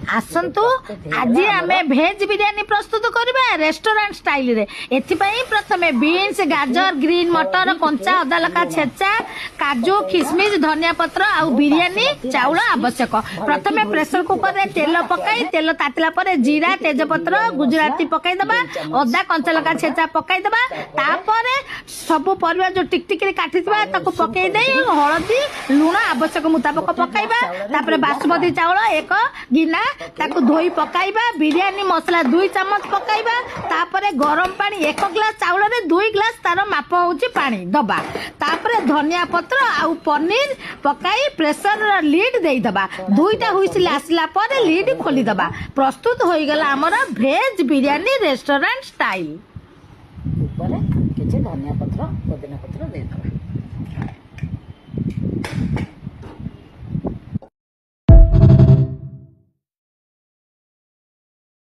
आसतु आज आम भेज बिरियानी प्रस्तुत करबा रेस्टोरेंट स्टाइल रे। एथिपाई प्रथमे बीन्स गाजर ग्रीन मटर कंचा अदा लका छेचा काजू किशमिश धनिया पत्र आउ बिरियानी चाउल आवश्यक। प्रथमे प्रेशर कुकर रे तेल पकाई तेल तातिला परे जीरा तेजपत्र गुजराती पकाई दबा अदा कंचा लका छेचा पकाई दबा तापरे सब परिवा जो टिक काटी दिबा ताको पकाई दे हळदी लूण आवश्यक मुताबिक पकाइबा तापरे बासमती चाउल एक गिना ताको धोई पकाइबा बिरियानी मसला 2 चम्मच पकाइबा तापरे गरम पानी 1 ग्लास चाउल रे 2 ग्लास तार माप होची पानी दबा तापरे धनिया पत्र आउ पनीर पकाई प्रेशर लीड देई दबा दुईटा हुइसिल आसला परे लीड खोली दबा प्रस्तुत होई गेला हमर भेज बिरियानी रेस्टोरेंट स्टाइल। ऊपर किछि धनिया